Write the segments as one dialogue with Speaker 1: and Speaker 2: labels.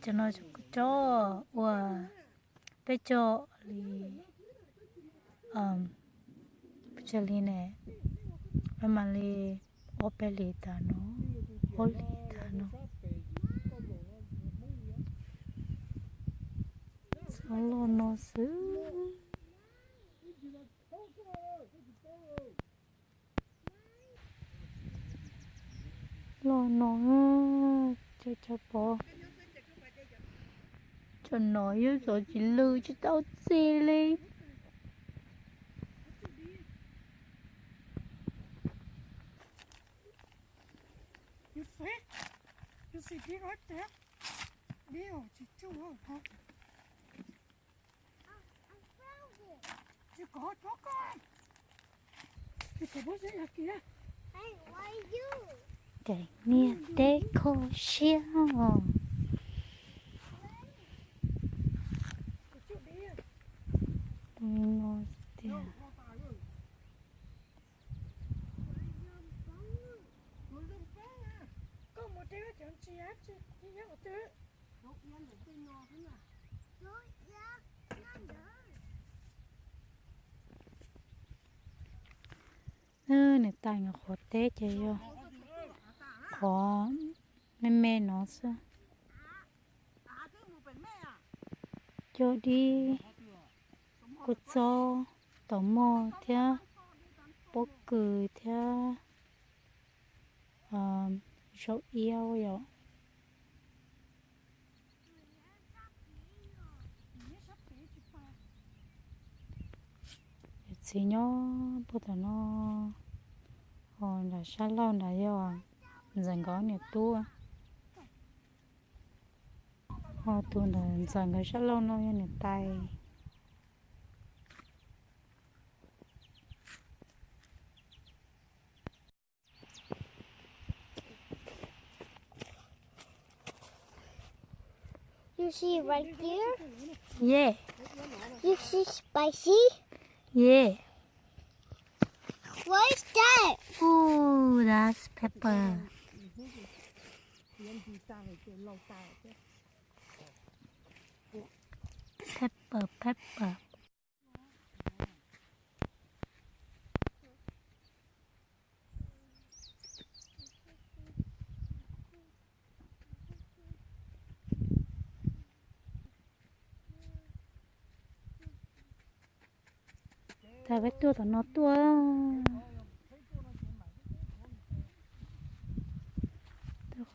Speaker 1: cho nó cho và bé cho thì cho li nè mà li ô bé li ta nó ô li ta nó solo nó xứ lo nó cho bò cho nó yếu rồi chỉ lư chứ tao xì đi
Speaker 2: You see big right there? Leo, chị chú hả? Chị có con. Chị có bố dễ kìa.
Speaker 3: Hey, why you?
Speaker 1: cái nia để khô xiao
Speaker 2: Chị chú đi.
Speaker 1: nó tiền
Speaker 2: Có một đứa chẳng chị á, chị nhớ một đứa. Lúc nhớ một đứa nó thế nào?
Speaker 3: Rồi, dạ, nó đỡ.
Speaker 1: này tay nó khó té chơi vô khó mẹ nó sao cho đi cột cho tò mò theo bố cười theo rau yêu rồi chỉ nhớ bữa đó nó là sao lâu là do dành có nhiều tua tua là dành cái sao lâu nó nhiều tay
Speaker 3: You see right there?
Speaker 1: yeah
Speaker 3: You see spicy?
Speaker 1: yeah
Speaker 3: What is that?
Speaker 1: oh that's pepper pepper ta vết tua nó tua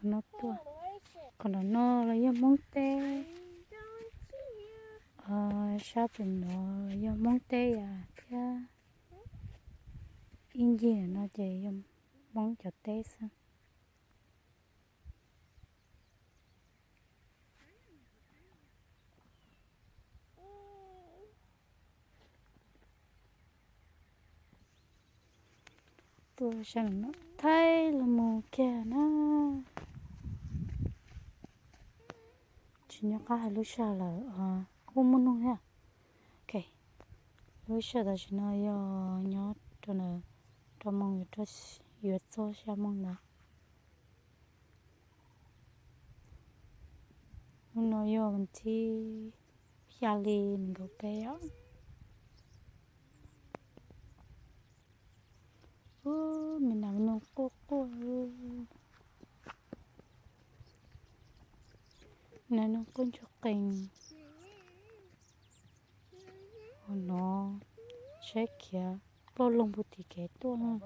Speaker 1: nó tua còn nó là do móng tê sao bình nó là do móng tê à chứ in gì nó chỉ dùng móng cho tê sao tôi xem nó thấy là mù kia nó chỉ nhớ cái lúc sau là không muốn luôn ha ok lúc sau là chỉ nói nhớ cho nó cho mong cho duyệt cho sao mong nào nó vô mình chi gia li mình có bé mình làm nó cô này nó cũng cho kinh nó chết kìa bao lông bút thì kẻ tua ha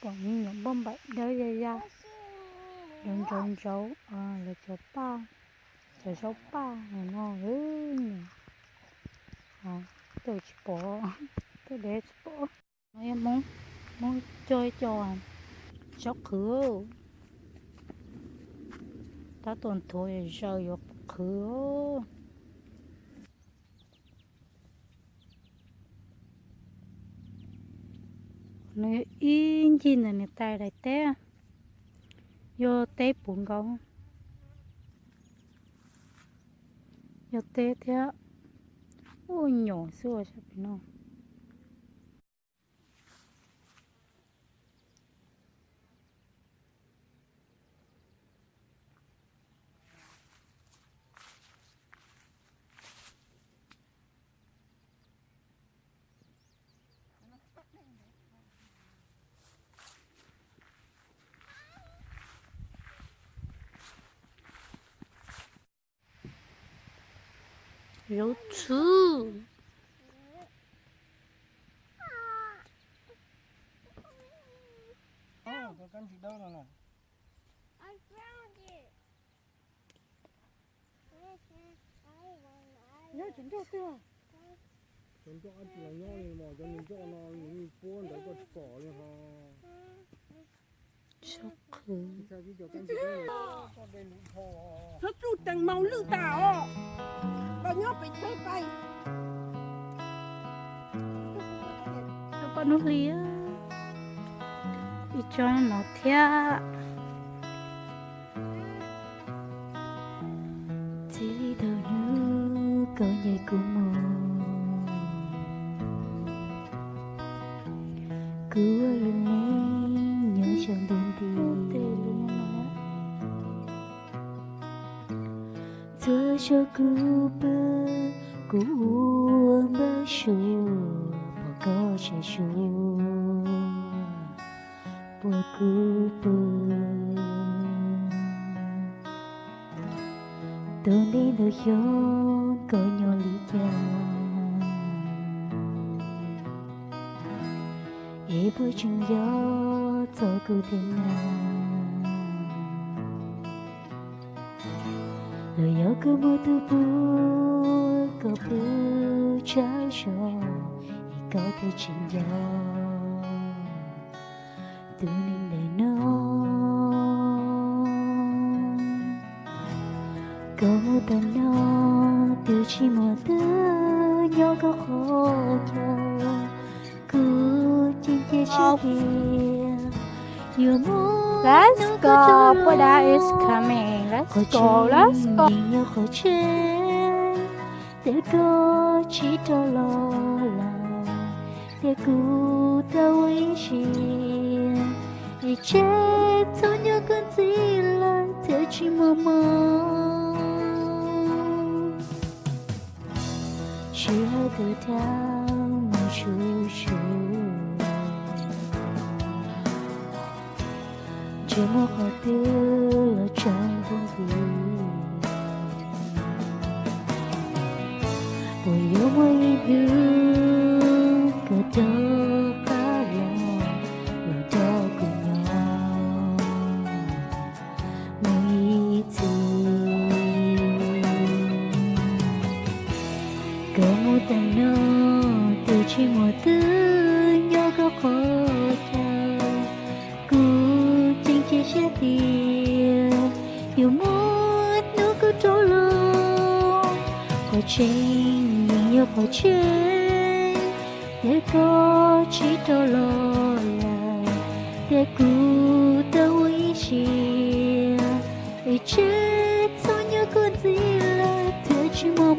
Speaker 1: còn những bông bậy đó ra đừng trộn trấu là cho ba cho sáu ba này nó tôi chỉ bỏ tôi để bỏ em muốn chơi trò sóc cửa ta tuần thôi rồi yok cửa nó in chi này người ta lại té vô té bụng con vô té theo ủa ôi nhỏ xưa sao bị nó有醋。
Speaker 2: Có cắn gì đâu nè.
Speaker 3: I found it.
Speaker 2: Nhớ chính cho chưa?
Speaker 4: Chúng cho ăn là nho này mà cho nên cho nó những cuốn đấy có cỏ này ha.
Speaker 1: 초크.
Speaker 4: Sao cái cho cắn gì đâu? Cho đây lũ thò.
Speaker 2: Thức chút tầng màu lư tảo. Và nhớ phải chơi bay.
Speaker 1: Apa nó lia đi cho nó thia chỉ đầu như câu nhảy của mù cứ lần này nhớ trong đêm tìm giữa cho cứ bơ cứ bơ shu có chạy xuống bùa cú bơ tôi đi được gió có nhỏ lý cha ế bữa chung gió cho cứ thế nào lời gió cứ mưa từ bùa có bữa trái gió có thể chinh gió từ nên để nó có một tầm nó từ chỉ một thứ nhỏ có khó nhau cứ trên kia trước kia nhiều muốn
Speaker 2: Let's go, Buddha is coming. Let's go, let's go.
Speaker 1: nhiều khó chơi để có chỉ cho lo là để cứu tao ý chí để chết thôi nhớ con gì là theo chỉ mơ mơ chỉ hai từ theo một chút chỉ một khó tiêu là trong phong gì ôi yêu mỗi yêu cứ đâu cả lòng rồi đâu cùng nhau mỗi gì có một tầng nó từ chỉ một thứ nhỏ có khó chào cứ chính chia sẻ tiền yêu muốn nó cứ trôi luôn có tranh nhiều khó chơi để có chỉ cho lo là để cứu tao ý chí để chết sau nhớ con gì là thế chỉ mong